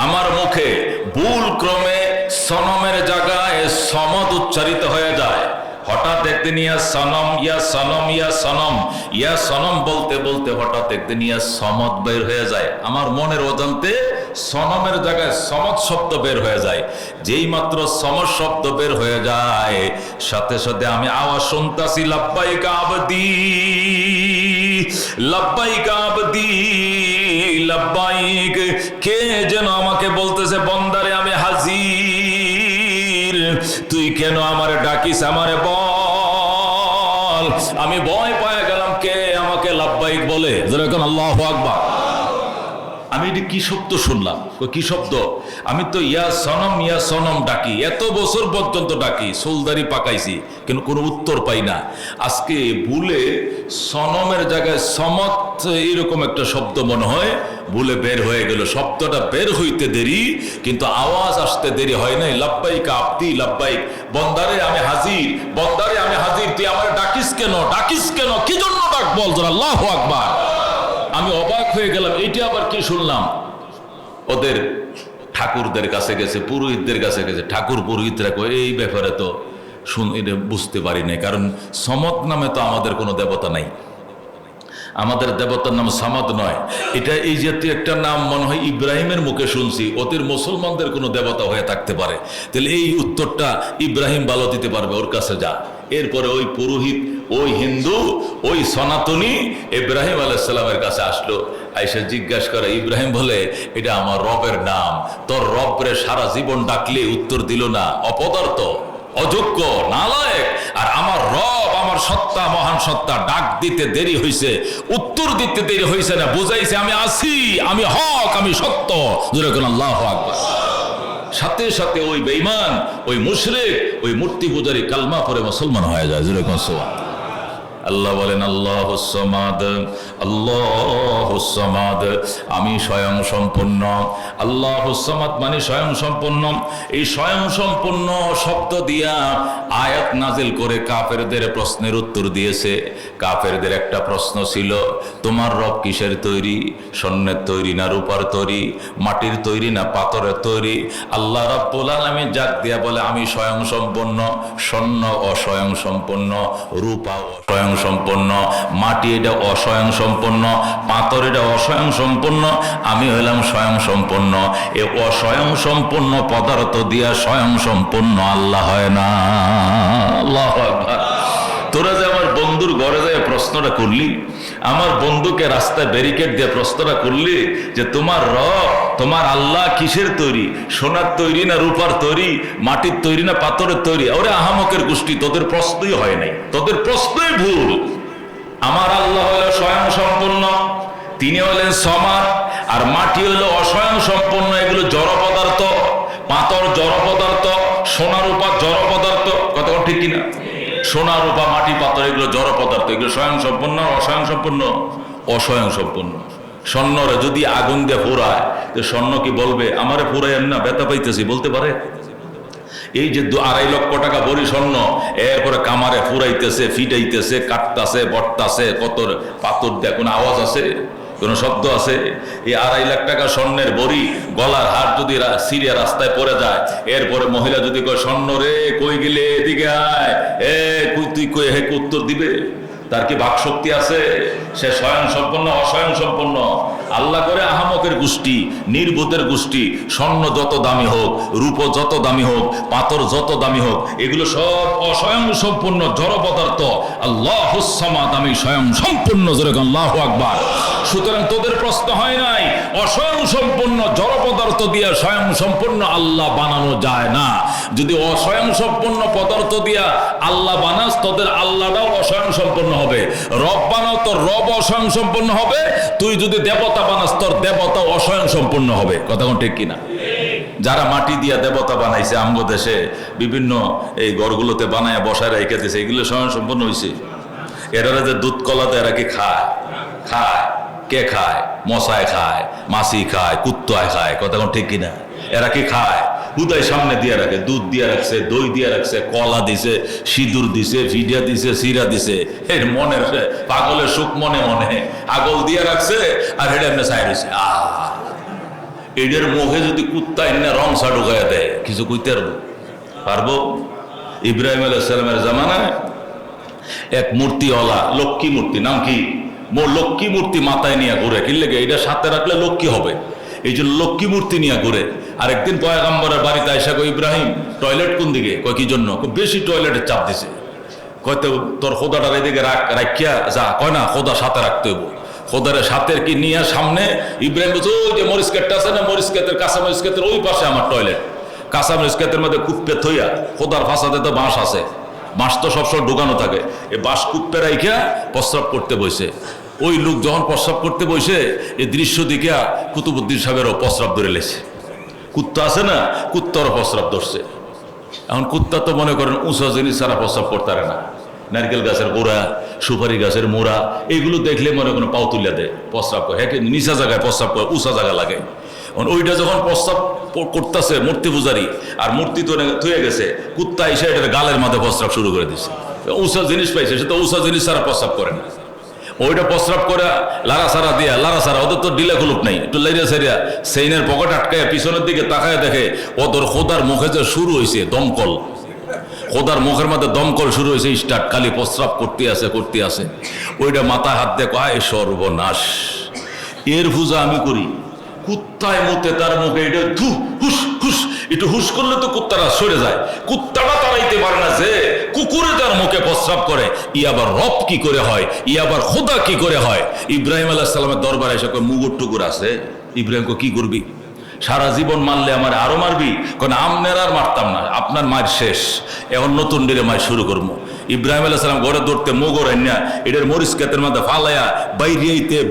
আমার মুখে ভুল ক্রমে সনমের জায়গায় সমদ উচ্চারিত হয়ে যায়। হঠাৎ একদিন ইয়া সনম ইয়া সনম ইয়া সনম ইয়া সনম বলতে বলতে হঠাৎ একদিন ইয়া সমদ বের হয়ে যায়। আমার মনের অজান্তে সনমের জায়গায় সমদ শব্দ বের হয়ে যায়। যেই মাত্র সমদ শব্দ বের হয়ে যায়, সাথে সাথে আমি আওয়াজ শুনতাছি, লাব্বাইক আবদি লাব্বাইক আবদি লাব্বাইক। কে যেন আমাকে বলতেছে, বন্দারে আমি হাজির, তুই কেন আমারে ডাকিস, আমারে বল। আমি ভয় পেয়ে গেলাম, কে আমাকে লাব্বাইক বলে। যেরকম আল্লাহু আকবার। আমি এটি কি শব্দ শুনলাম, কি শব্দ? আমি তো ইয়া সনম ডাকি, এত বছর পর্যন্ত ডাকি, সোলদারি পাকাইছি, কিন্তু কোনো উত্তর পাই না। আজকে ভুলে সনমের জায়গায় সমত এরকম একটা শব্দ মনে হয় ভুলে বের হয়ে গেল। শব্দটা বের হইতে দেরি, কিন্তু আওয়াজ আসতে দেরি হয় নাই। লাব্বাইক আবদি লাব্বাইক, বন্দারে আমি হাজির, বন্দারে আমি হাজির, তুই আমার ডাকিস কেন, কি জন্য ডাক, বল জোরে আল্লাহু আকবার। আমি অবাক হয়ে গেলাম, এইটা আবার কি শুনলাম? ওদের ঠাকুরদের কাছে গেছে, পুরোহিতদের কাছে গেছে। ঠাকুর পুরোহিতরা কয়, এই ব্যাপারে তো এটা বুঝতে পারি না, কারণ সমদ নামে তো আমাদের কোনো দেবতা নাই, আমাদের দেবতার নাম সামাদ নয়। এটা এই জাতীয় একটা নাম মনে হয় ইব্রাহিমের মুখে শুনছি, ওদের মুসলমানদের কোনো দেবতা হয়ে থাকতে পারে। তাহলে এই উত্তরটা ইব্রাহিম ভালো দিতে পারবে, ওর কাছে যা। এরপরে ওই পুরোহিত, ওই হিন্দু, ওই সনাতনী ইব্রাহিম আলাইহিস সালামের কাছে আসলো। আইসা জিজ্ঞাসা করে, ইব্রাহিম বলে, এটা আমার রবের নাম, তোর রবরে সারা জীবন ডাকলে উত্তর দিল না, অপদার্থ, অযোগ্য, নালায়েক। আর আমার রব, আমার সত্তা, মহান সত্তা, ডাক দিতে দেরি হয়েছে, উত্তর দিতে দেরি হয়েছে না, বুঝাইছে আমি আছি, আমি হক, আমি সত্য। যেরকম আল্লাহু আকবার। সাথে সাথে ওই বেঈমান, ওই মুশরিক, ওই মূর্তি পূজারী কালমা পড়ে মুসলমান হয়ে যায়। যেরকম সুবহান। আল্লাহ বলেন, আল্লাহুস সামাদ, আল্লাহুস সামাদ, আমি স্বয়ং সম্পূর্ণ। আল্লাহুস সামাদ মানে স্বয়ং সম্পূর্ণ। এই স্বয়ং সম্পূর্ণ শব্দ দিয়া আয়াত নাজিল করে কাফেরদের প্রশ্নের উত্তর দিয়েছে। কাফেরদের একটা প্রশ্ন ছিল, তোমার রব কিসের তৈরি? স্বর্ণের তৈরি না রূপার তৈরি? মাটির তৈরি না পাথরের তৈরি? আল্লাহ রাব্বুল আলামিন জাগ দিয়া বলে, আমি স্বয়ং সম্পূর্ণ। স্বর্ণ অস্বয়ং সম্পূর্ণ, রূপা অস্বয়ং সম্পূর্ণ, মাটি এটা অস্বয়ং সম্পূর্ণ, পাথর এটা অস্বয়ং সম্পূর্ণ, আমি হইলাম স্বয়ং সম্পূর্ণ। এ অস্বয়ং সম্পূর্ণ পদার্থ দিয়া স্বয়ং সম্পূর্ণ আল্লাহ হয় না। আল্লাহু আকবার। তোরা যে আমার বন্ধুর ঘরে যায় প্রশ্নটা করলি, আমার বন্ধুকে রাস্তায় ব্যারিকেড দিয়ে প্রশ্নটা করলি যে তোমার রব, তোমার আল্লাহ কিসের তৈরি? সোনার তৈরি না রূপার তৈরি? মাটির তৈরি না পাথরের তৈরি? ওরে আহামকের গোষ্ঠী, তোদের প্রশ্নই হয় নাই, তোদের প্রশ্নই ভুল। আমার আল্লাহ হলো স্বয়ং সম্পূর্ণ, তিনি হলেন সমাদ। আর মাটি হলো অস্বয়ং সম্পূর্ণ, এগুলো জড় পদার্থ। পাথর জড় পদার্থ, সোনা রূপা জড় পদার্থ। কতক্ষণ ঠিক কিনা? সোনা রূপা মাটি পাথর এগুলো জড় পদার্থ, এগুলো স্বয়ং সম্পূর্ণ, অস্বয়ং সম্পূর্ণ, অস্বয়ং সম্পূর্ণ। স্বর্ণরে যদি আগুন দিয়ে পোড়ায়, তো স্বর্ণ কি বলবে আমারে পোড়াইয়েন না, ব্যথা পাইতেছি, বলতে পারে? এই যে 2.5 লক্ষ টাকা ভরি স্বর্ণ, এরপরে কামারে ফুরাইতেছে, ফিটাইতেছে, কাটতাছে, বটতাছে, কত পাথর দেয়, কোনো আওয়াজ আছে, কোনো শব্দ আছে? এই 2.5 লাখ টাকা স্বর্ণের বড়ি, গলার হার যদি সিরিয়া রাস্তায় পড়ে যায়, এরপরে মহিলা যদি কয় স্বর্ণ রে কই গেলে এদিকে আয়, তুই কই, হে উত্তর দিবে? তার কি বাক শক্তি আছে? সে স্বয়ং সম্পন্ন অস্বয়ং সম্পন্ন? আল্লাহ করে আহামকের গোষ্ঠী, নির্বোধের গোষ্ঠী, স্বর্ণ যত দামি হোক, রূপ যত দামি হোক, পাথর যত দামি হোক, এগুলো সব অস্বয়ং সম্পূর্ণ জড় পদার্থ। আল্লাহুস সামাদ, আমি স্বয়ং সম্পূর্ণ, জোরে আল্লাহু আকবার। সুতরাং তোদের প্রশ্ন হয় নাই, অস্বয়ং সম্পূর্ণ জড় পদার্থ দিয়ে স্বয়ং সম্পূর্ণ আল্লাহ বানানো যায় না। যদি অস্বয়ং সম্পূর্ণ পদার্থ দিয়া আল্লাহ বানাস, তোদের আল্লাহটাও অস্বয়ং সম্পূর্ণ হবে। রব বানাও, তোর রব অস্বয়ং সম্পূর্ণ হবে। তুই যদি দেবতা বানাস, তোর দেবতা অস্বয়ং সম্পূর্ণ হবে। কথা কোন ঠিক কিনা? যারা মাটি দিয়া দেবতা বানাইছে আমগো দেশে, বিভিন্ন এই ঘরগুলোতে বানায় বসায় রেখে দিয়েছে, এগুলো স্বয়ং সম্পূর্ণ হয়েছে? এরা যে দুধ কলাতে এরা কি খায়? খায়। কে খায়? মশায় খায়, মাছি খায়, কুত্তায় খায়। কথা কোন ঠিক কিনা? এরা কি খায়? হুদায় সামনে দিয়ে রাখে, দুধ দিয়ে রাখছে, দই দিয়ে রাখছে, কলা দিছে, সিঁদুর দিছে, ভিডিয়া দিছে, সিরা দিছে। এর মনে পাগলের সুখ মনে মনে আগল দিয়ে রাখছে, আর হেডে এমনি সাইড হয়েছে। এদের মুখে যদি কুত্তা এনে রং সা ঢুকাইয়া দেয়, কিছু কইতে পারবো? ইব্রাহিম আলাইহিস সালামের জামানায় এক মূর্তিওয়ালা, লক্ষ্মী মূর্তি, নাম কি? লক্ষ্মী মূর্তি মাথায় নিয়ে ঘুরে, কি লেগে? এটা সাথে রাখলে লক্ষ্মী হবে, এই জন্য লক্ষ্মী মূর্তি নিয়ে ঘুরে। আর একদিন পয়গম্বরের বাড়িতে আইসা কই, ইব্রাহিম টয়লেট কোন দিকে? কয় কি জন্য? বেশি টয়লেটের চাপ দিছে। কয়তো তোর খোদাটার এদিকে রাখিয়া যা, কয় না খোদা সাথে রাখতে হইব। খোদারের সাথের কি নিয়ে সামনে ইব্রাহিম বলছে, ওই যে মরিচ ক্ষেতটা আছে না, মরিচ ক্ষেতের, কাঁচা মরিচ ক্ষেতের ওই পাশে আমার টয়লেট। কাঁচা মরিচ ক্ষেতের মধ্যে কুপ্পে থইয়া, খোদার ফাঁসাতে তো বাঁশ আছে, বাঁশ তো সবসময় ঢুকানো থাকে, এই বাঁশ কুপ্পে রাইখা প্রস্রাব করতে বসে। ওই লোক যখন প্রস্রাব করতে বসে, এই দৃশ্য দিকে কুতুবুদ্দিন সাহেবেরও প্রস্রাব ধরে লেছে। কুত্তা আছে না, কুত্তারও প্রস্রাব ধরছে। এখন কুত্তা তো মনে করেন উঁচা জিনিস ছাড়া প্রস্রাব করতে পারে না। নারকেল গাছের গোড়া, সুপারি গাছের মোড়া, এইগুলো দেখলে মনে করেন পাও তুলিয়া দেয়, প্রস্রাব করে। হ্যাঁ, নিচা জায়গায় প্রস্রাব করে, উঁচা জায়গা লাগে। ওইটা যখন প্রস্রাব করতেছে মূর্তি পূজারি, আর মূর্তি তো থুয়ে গেছে, কুত্তা এসে এটা গালের মাঝে প্রস্রাব শুরু করে দিচ্ছে। উঁচা জিনিস পাইছে, সে তো উঁচা জিনিস ছাড়া প্রস্রাব করে না। ওইটা প্রস্রাব করে লারা সারা দিয়া, লারা সারা, ওদের তো ডিলা খুলুক নাই, একটু লাইরিয়া সাইরিয়া সেইনের পকেট আটকায় পিছনের দিকে তাকায় দেখে ওদের খোদার মুখে যে শুরু হয়েছে দমকল, খোদার মুখের মধ্যে দমকল শুরু হয়েছে, স্টার্ট, খালি প্রস্রাব করতে আছে। ওইটা মাথায় হাত দিয়ে কয়, সর্বনাশ, এর পূজা আমি করি। কুত্তায় মতে তার মুখে এটা ধু হুস হুস, একটু হুস করলে তো কুত্তারা সরে যায়। কুত্তাটা তাড়াইতে পারে না যে কুকুরে তার মুখে প্রস্রাব করে, ই আবার রব কি করে হয়, ই আবার খোদা কি করে হয়? ইব্রাহিম আলাইহিস সালামের দরবারে এসে মুগুর টুকুর আছে। ইব্রাহিম কি করবি? সারা জীবন মারলে আমার আরো মারবি? কারণ আমনের আর মারতাম না, আপনার মায়ের শেষ, এখন নতুন ডিরে মায়ের শুরু করবো। ইব্রাহিম আলাইহিস সালাম ঘরে দৌড়তে মোগর আইনা এটার মরিচ ক্ষেতের মধ্যে ফালাইয়া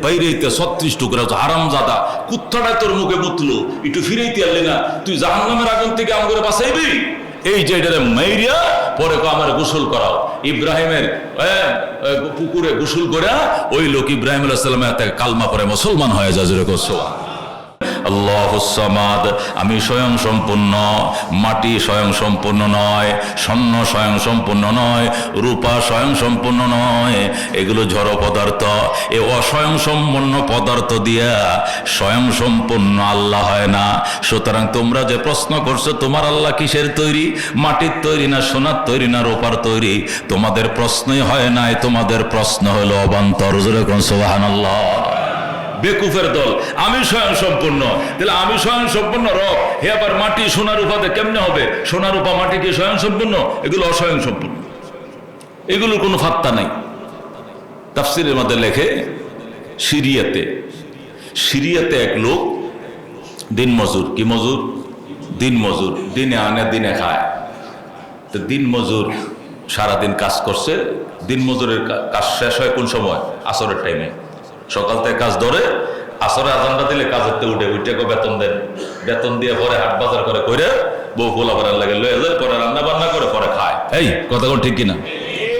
বাইরেইতে 36 টুকরা হারামজাদা, কুত্তাটা তোর মুখে মুতলো, একটু ফিরাইতে আনলি না? তুই জাহান্নামের আগুন থেকে আম করে বাঁচাইবি? এই যে এটারে মাইরিয়া পরে আমার গোসল করাও। ইব্রাহিমের পুকুরে গোসল করে ওই লোক ইব্রাহিম আলাইহিস সালামের হাতে কালমা পরে মুসলমান হয়ে যায়। যেরকম আল্লাহুস সামাদ, আমি স্বয়ং সম্পূর্ণ। মাটি স্বয়ং সম্পূর্ণ নয়, স্বর্ণ স্বয়ং সম্পূর্ণ নয়, রূপা স্বয়ং সম্পূর্ণ নয়, এগুলো জড় পদার্থ। এ অস্বয়ং সম্পূর্ণ পদার্থ দিয়া স্বয়ং সম্পূর্ণ আল্লাহ হয় না। সুতরাং তোমরা যে প্রশ্ন করছো তোমার আল্লাহ কিসের তৈরি, মাটির তৈরি না সোনার তৈরি না রূপার তৈরি, তোমাদের প্রশ্নই হয় নাই, তোমাদের প্রশ্ন হলো অবান্তর। যেরকম সুবহানাল্লাহ। বেকুফের দল, আমি স্বয়ং সম্পূর্ণ, তাহলে আমি স্বয়ং সম্পূর্ণ রব, হে আবার মাটি সোনা রূপাতে কেমনে হবে? সোনা রূপা মাটি কি স্বয়ং সম্পূর্ণ? এগুলো অস্বয়ং সম্পূর্ণ, এগুলোর কোনো ফাত্তা নাই। তাফসীরের মধ্যে লেখে, সিরিয়াতে এক লোক দিন মজুর, কি মজুর? দিন মজুর, দিনে আনে দিনে খায়। তো দিন মজুর সারাদিন কাজ করছে, দিন মজুরের কাজ শেষ হয় কোন সময়? আসরের টাইমে। সকাল থেকে কাজ ধরে, আসরে আজানটা দিলে কাজের উঠে বেতন দেন, বেতন দিয়ে পরে হাট বাজার করে বউ ফোলা করার লাগে লয়ে যায়, পরে রান্না বান্না করে পরে খায়। এই কথা কোন ঠিক কিনা?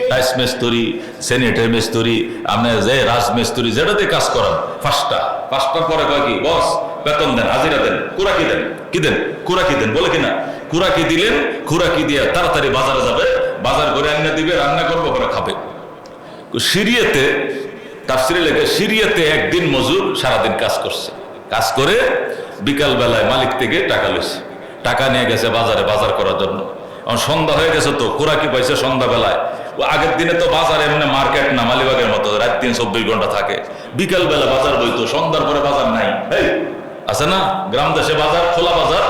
টাইস মেস্তরি, স্যানিটারি মেস্তরি, আপনি যে রাজ মেস্তরি, যেটাতে কাজ করেন, পাঁচটা পরে কয় কি, বস বেতন দেন, হাজিরা দেন, কুড়া কি দেন, কি দেন, কুড়া কি দেন, বলে কিনা? খুরাকি দিলেন, খুরাকি দিয়ে তাড়াতাড়ি বাজারে যাবে, বাজার করে রান্না দিবে, রান্না করবো, করে খাবে। সিরিয়াতে তাফসিরে লেখে, সিরিয়াতে একদিন মজুর সারাদিন কাজ করছে, কাজ করে বিকাল বেলায় মালিক থেকে টাকা লইছে, টাকা নিয়ে গেছে বাজারে বাজার করার জন্য। সন্ধ্যা হয়ে গেছে, তো খুরাকি পাইছে সন্ধ্যা বেলায়। আগের দিনে তো বাজার এমনি মার্কেট না মালিবাগের মতো রাত দিন 24 ঘন্টা থাকে, বিকাল বেলা বাজার বইতো, সন্ধ্যার পরে বাজার নাই। এই আছে না গ্রাম দেশে বাজার, খোলা বাজার,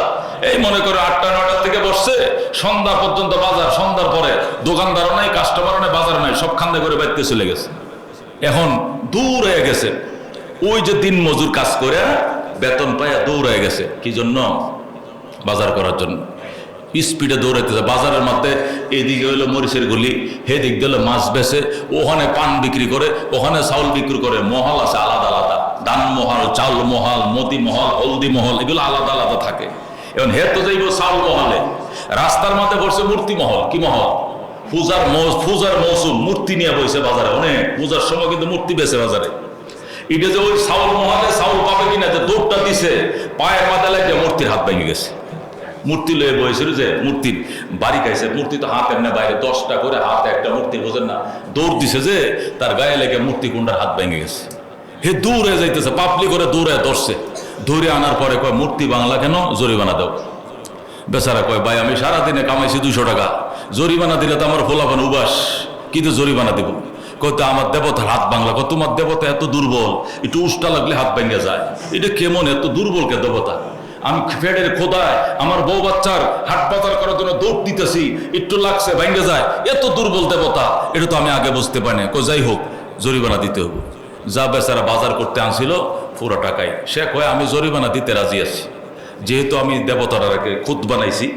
এই মনে করে 8টা-9টার থেকে বসছে সন্ধ্যা পর্যন্ত বাজার, সন্ধ্যার পরে দোকানদারও নাই, কাস্টমারও নাই, বাজার নাই, সব খান্দে করে বাইতে চলে গেছে। এখন দূর হয়ে গেছে, ওই যে দিন মজুর কাজ করে বেতন পাইয়া দৌড় হয়ে গেছে, কি জন্য? বাজার করার জন্য। স্পিডে দৌড়াইতেছে বাজারের মধ্যে, এদিকে হইলো মরিচের গুলি, হেদিক দিল মাছ বেচে, ওখানে পান বিক্রি করে, ওখানে চাউল বিক্রি করে। মহল আছে আলাদা আলাদা, দান মহল, চাউল মহল, মতি মহল, হলদি মহল, এগুলো আলাদা আলাদা থাকে। এখন হে তো যাইব চাউল মহলে, রাস্তার মধ্যে বসে মূর্তি মহল। কি মহল? পূজার মৌসুম, মূর্তি নিয়ে বসে বাজারে, অনেক পূজার সময় কিন্তু মূর্তি বেচে বাজারে। এটা যে ওই চাউল মহলে চাউল পাবে কিনা, যে দৌড়টা দিছে, পায়ের মাথা লাগে মূর্তির হাত ভেঙে গেছে। মূর্তি লয়ে বসেছিল, যে মূর্তির বাড়ি খাইছে, মূর্তি তো হাত এমনি বাইরে 10টা করে হাতে একটা মূর্তি, বোঝেন না, দৌড় দিছে যে তার গায়ে লেগে মূর্তি কুণ্ডার হাত ভেঙে গেছে। হে দৌড়ে যাইতেছে, পাপলি করে দৌড়ে ধরছে, ধরে আনার পরে কয় মূর্তি বাংলা কেন, জরিমানা দাও। বেচারা কয় ভাই আমি সারাদিনে কামাইছি 200 টাকা, জরিমানা দিলে তো আমার ফোলাপান উবাস, কিন্তু জরিমানা দিব। কত আমার দেবতার হাত বাংলা, কত তোমার দেবতা এত দুর্বল, একটু উষ্টা লাগলে হাত ভেঙে যায়, এটা কেমন এত দুর্বল কে দেবতা? আমি ফেডের খোদায় আমার বউ বাচ্চার হাট বাজার করার জন্য দৌড় দিতেছি, একটু লাগছে ভেঙে যায়, এত দুর্বল দেবতা, এটা তো আমি আগে বুঝতে পারি না। যাই হোক জরিমানা দিতে হবে। যা বেচারা বাজার করতে আনছিল পুরো টাকাই, সে কয় আমি জরিমানা দিতে রাজি আছি, যেহেতু আমি দেবতাটাকে খুদ বানাইছি,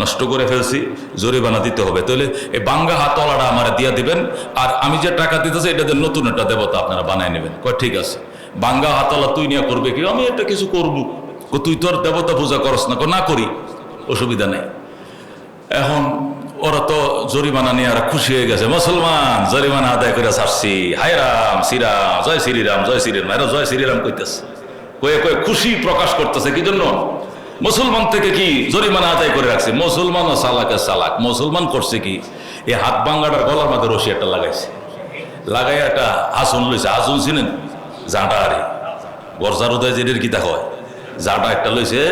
নষ্ট করে ফেলছি, জরিমানা দিতে হবে। তাহলে এই বাঙ্গা হাতওয়ালাটা আমার দিয়া দিবেন, আর আমি যে টাকা দিতেছি এটা নতুন একটা দেবতা আপনারা বানাই নেবেন। কয় ঠিক আছে। বাঙ্গা হাতওয়ালা তুই নিয়ে করবে কি? আমি এটা কিছু করবো। তুই তোর দেবতা পূজা করস না? না করি, অসুবিধা নেই। এখন ওরা তো জরিমানা নিয়ে আর খুশি হয়ে গেছে, মুসলমান জরিমানা আদায় করে ছাড়ছি, হায় রাম শ্রীরাম, জয় শ্রীরাম, জয় শ্রীরাম। এরা জয় শ্রীরাম কইতেছে, কয়ে কয়ে খুশি প্রকাশ করতেছে। কি জন্য? মুসলমান থেকে কি জরিমানা আদায় করে রাখছে। মুসলমান ও সালাকে সালাক, মুসলমান করছে কি, এই হাত ভাঙ্গাটার গলার মধ্যে রশি একটা লাগাইছে, লাগাই একটা আসন লইছে। আসন ছিলেন জাঁটা, আরে গরজার উদয় যেটির কি দেখা হয়, জাডা একটা লইছে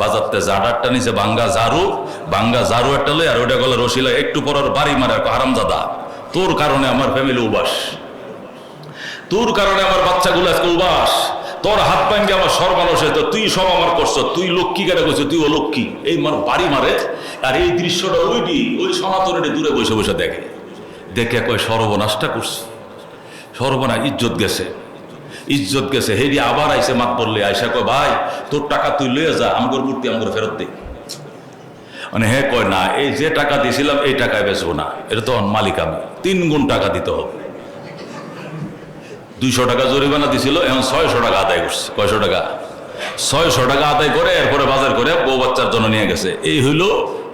বাজারতে, জাডারটা নিচে ভাঙ্গা ঝাড়ু একটা লই, আর ওইটা গলা রশি লাগে। একটু পর বাড়ি মারে, হারামজাদা তোর কারণে আমার ফ্যামিলি উবাস, তোর কারণে আমার বাচ্চাগুলো আজকে উবাস, তোর হাত ভাঙ্গে আমার সর্বনাশ হয়েছে, তুই সব আমার করছ, তুই লক্ষ্মী কেটে করছিস, তুই ও লক্ষ্মী। এই বাড়ি মারে। আর এই দৃশ্যটা ওই সনাতনের দূরে বসে বসে দেখে, দেখে কয় সর্বনাশটা করছে, সর্বনাশ, ইজ্জত গেছে। হেরি আবার আইসে মাত বললে, আইসা কয় ভাই তোর টাকা তুই লইয়া যা, আমগর মূর্তি আমগর ফেরত দে। মানে হে কয় না, এই যে টাকা দিয়েছিলাম এই টাকায় বেচবো না, এটা তো মালিক আমি, 3 গুণ টাকা দিতে হবে। 200 টাকা জরিমানা দিছিল, এখন 600 টাকা আদায় করছে। কয়শো টাকা? 600 টাকা আদায় করে এরপরে বাজার করে বউ বাচ্চার জন্য নিয়ে গেছে। এই হইল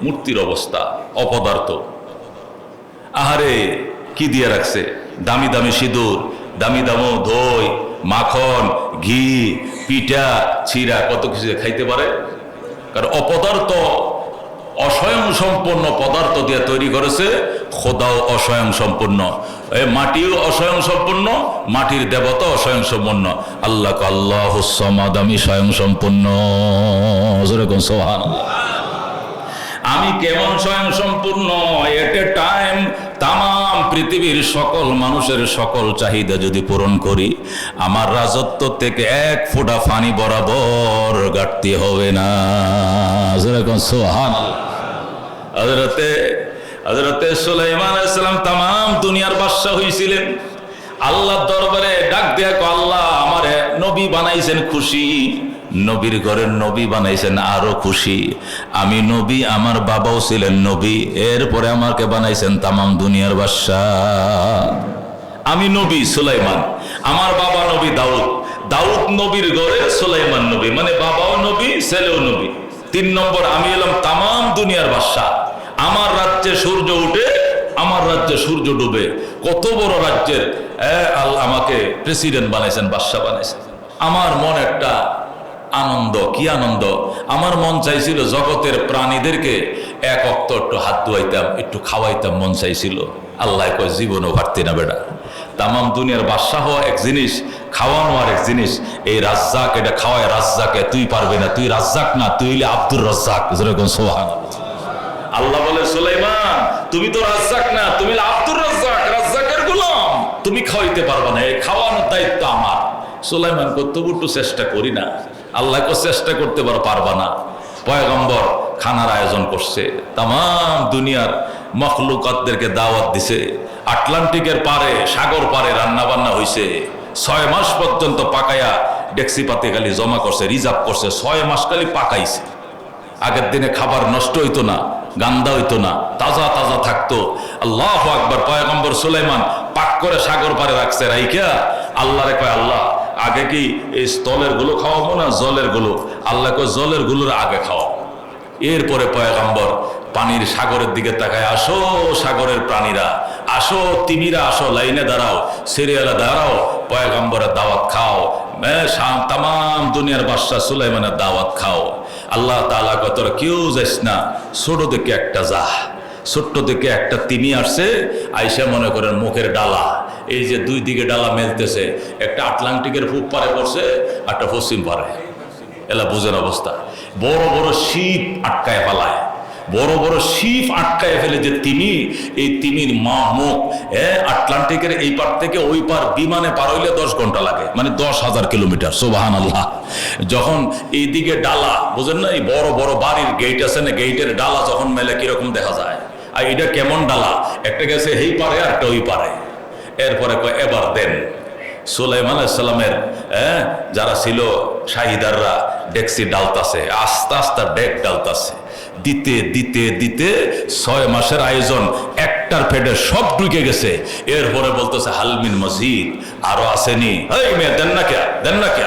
মূর্তির অবস্থা, অপদার্থ। আহারে কি দিয়ে রাখছে, দামি দামি সিঁদুর, দামি দামো দই, মাখন, ঘি, পিঠা, চিরা, কত কিছু খাইতে পারে। কারণ অপদার্থ, অস্বয়ং সম্পন্ন পদার্থ দিয়ে তৈরি করেছে। খোদাও অস্বয়ং সম্পূর্ণ, মাটিও অস্বয়ং সম্পূর্ণ, মাটির দেবতা অস্বয়ং সম্পূর্ণ। আল্লাহ আল্লাহুস সামাদ, আমি স্বয়ং সম্পূর্ণ। সুবহানাল্লাহ। আমি কেমন স্বয়ং সম্পূর্ণ? এট এ টাইম তাম পৃথিবীর সকল মানুষের সকল চাহিদা যদি পূরণ করি, আমার রাজত্ব থেকে 1 ফোঁটা পানি বরাবর ঘাটতি হবে না। সুবহানাল্লাহ। হযরতে সুলাইমান আলাইহিস সালাম তাম দুনিয়ার বাদশা হইছিলেন। আল্লাহর দরবারে ডাক দেয়া, আল্লাহ আমারে নবী বানাইছেন, খুশি। নবীর ঘরের নবী বানাইছেন, আরো খুশি। আমি নবী, আমার বাবাও ছিলেন নবী, এরপরে আমাকে বানাইছেন তামাম দুনিয়ার বাদশাহ। আমি নবী সুলাইমান, আমার বাবা নবী দাউদ নবীর ঘরে সুলাইমান নবী, মানে বাবাও নবী, ছেলেও নবী। 3 নম্বর আমি এলাম তামাম দুনিয়ার বাদশাহ। আমার রাজ্যে সূর্য উঠে, আমার রাজ্যে সূর্য ডুবে। কত বড় রাজ্যের আল্লাহ আমাকে প্রেসিডেন্ট বানাইছেন, বাদশাহ বানাইছেন। আমার মন একটা আনন্দ, কি আনন্দ! আমার মন চাইছিল জগতের প্রাণীদেরকে এক অক্ত একটু হাত ধোয়াইতাম, একটু খাওয়াইতাম, মন চাইছিল। আল্লাহ কয় জীবনও ঘাটতি না বেটা। তামাম দুনিয়ার বাদশাহ এক জিনিস, খাওয়ানো আর এক জিনিস। এই রাজ্জাক, এটা খাওয়ায় রাজ্জাকে, তুই পারবে না, তুই রাজ্জাক না, তুই হইলে আব্দুর রাজ্জাক। যেরকম সুবহানাল্লাহ। আল্লাহ বলে সুলাইমান তুমি তো রাজ্জাক না, তুমি আব্দুর রাজ্জাক, রাজ্জাকের গোলাম, তুমি খাওয়াইতে পারবে না, এই খাওয়ানোর দায়িত্ব আমার। সুলাইমান তবু একটু চেষ্টা করি না। আল্লাহ চেষ্টা করতে পারবা না। পয়গম্বর খানার আয়োজন করছে, তামাম দুনিয়ার মখলুকাতদেরকে দাওয়াত দিছে। আটলান্টিকের পারে, সাগর পারে রান্না বান্না হয়েছে। 6 মাস পর্যন্ত পাকায়া ডেক্সি পাতে খালি জমা করছে, রিজার্ভ করছে। 6 মাস খালি পাকাইছে। আগের দিনে খাবার নষ্ট হইতো না, গান্দা হইতো না, তাজা তাজা থাকতো। আল্লাহু আকবার। পয়গম্বর সুলাইমান পাক করে সাগর পারে রাখছে, রাইখা আল্লাহরে কয়, আল্লাহ আগে কি এই স্থলের গুলো খাওয়াবো না জলের গুলো? আল্লাহ কয় জলের গুলোর আগে খাওয়াও। এরপরে পয়গম্বর পানির সাগরের দিকে তাকায়, আসো সাগরের প্রাণীরা, আসো তিমিরা, আসো লাইনে দাঁড়াও, সিরিয়ালে দাঁড়াও, পয়গম্বরের দাওয়াত খাও, তামাম দুনিয়ার বাদশা সুলাইমানের দাওয়াত খাও। আল্লাহ তাআলা কয় তোরা কেউ যাস না, ছোট দেখে একটা যা। ছোট্ট থেকে একটা তিমি আসছে, আইসা মনে করেন মুখের ডালা, এই যে দুই দিকে ডালা মেলতেছে, একটা আটলান্টিকের পূব পারে পড়ছে, একটা পশ্চিম পারে। এলা বুঝের অবস্থা। বড় বড় শিপ আটকায় ফেলায়, বড় বড় শিপ আটকায় ফেলে যে তিমি, এই তিমির মুখ আটলান্টিকের এই পার থেকে ওই পার বিমানে পার হইলে 10 ঘন্টা লাগে, মানে 10,000 কিলোমিটার। সুবহানাল্লাহ। যখন এইদিকে ডালা, বুঝেন না, এই বড় বড় বাড়ির গেট আছে না, গেটের ডালা যখন মেলে কিরকম দেখা যায়। আর এটা কেমন ডালা, একটা গেছে এই পারে আর একটা ওই পারে। এরপরে কয় এবার দেন। সুলাইমান আলাইহিস সালামের যারা ছিল শাহিদাররা ডেক্সি ডালতাছে, আস্তে আস্তে ডেক ডালতাছে, দিতে দিতে দিতে 6 মাসের আয়োজন একটার পেটে সব ঢুকে গেছে। এরপরে বলতেছে হালমিন মজিদ, আরো আসেনি, এই মেয়ে দেন না কে, দেন না কে,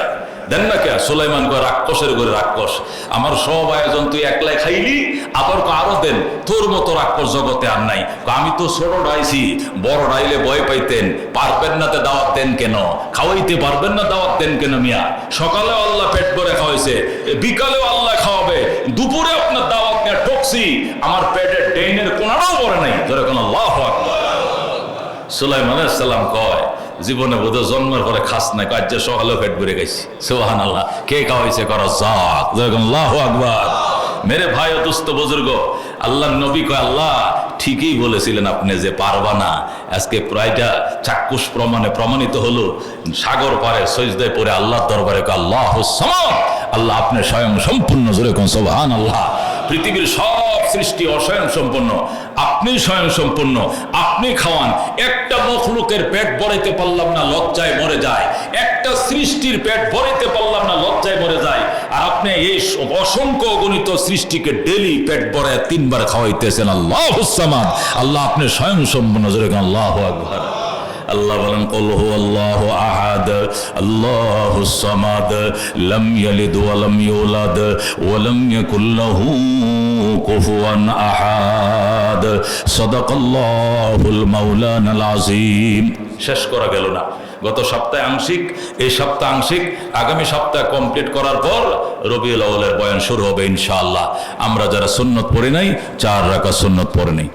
দেন না কে। সুলাইমান কয় রাক্ষসের ঘরে রাক্ষস, আমার সব আয়োজন তুই একলাই খাইলি, আবার আরো দেন, তোর মতো রাক্ষস জগতে আর নাই। আমি তো ছোট ডাইছি, বড় ডাইলে ভয় পাইতেন, পারবেন না তে দাওয়াত দেন কেন, খাওয়াইতে পারবেন না দাওয়াত দেন কেন মিয়া? সকালেও আল্লাহ পেট ভরে খাওয়াইছে, বিকালেও আল্লাহ খাওয়াবে, দুপুরে আপনার দাওয়াত নিয়ে ঠকছি, আমার পেটের ডেইনের কোনাটাও পড়ে নাই। যেরকম আল্লাহু আকবার। সুলাইমান আলাইহিস সালাম কয় জীবনে বোধ জন্মের পরে খাস নাই, কাজ সকালেও পেট ভরে গেছি। সুবহানাল্লাহ। কে খাওয়াইছে? করা যাক। যেরকম আল্লাহু আকবার। মেরে ভাই ও দোস্ত বুজুর্গ, আল্লাহ নবী কয় আল্লাহ ঠিকই বলেছিলেন আপনি যে পারবা না। আজকে প্রায়টা চাক্ষুষ প্রমাণে প্রমাণিত হলো। সাগর পারে সজদায় পড়ে আল্লাহর দরবারে কয় আল্লাহুস সামাদ, আল্লাহ আপনি স্বয়ং সম্পূর্ণ। যেরকম সুবহানাল্লাহ। পৃথিবীর সব সৃষ্টি অস্বয়ং সম্পন্ন, আপনি স্বয়ং সম্পূর্ণ, আপনি খাওয়ান। একটা মখলুকের পেট ভরাইতে পারলাম না, লজ্জায় মরে যায়। একটা সৃষ্টির পেট ভরাইতে পারলাম না, লজ্জায় মরে যায়। আর আপনি এই অসংখ্য অগণিত সৃষ্টিকে ডেলি পেট ভরায় 3 বার খাওয়াইতেছেন। আল্লাহুস সামাদ, আল্লাহ আপনি স্বয়ং সম্পূর্ণ। যেরকম আল্লাহু আকবার। আল্লাহ বলেন কুল হুয়াল্লাহু আহাদ আল্লাহুস সামাদ লাম ইয়ালিদ ওয়া লাম ইউলাদ ওয়া লাম ইয়াকুল লাহু কুফুয়ান আহাদ। সাদাকাল্লাহুল মাওলানাল আযীম। শেষ করা গেল না। গত সপ্তাহে আংশিক, এই সপ্তাহ আংশিক, আগামী সপ্তাহ কমপ্লিট করার পর রবিউল আউয়ালের বয়ান শুরু হবে ইনশাআল্লাহ। আমরা যারা সুন্নত পড়ি নাই 4 রাকাত সুন্নত পড়ে নেই।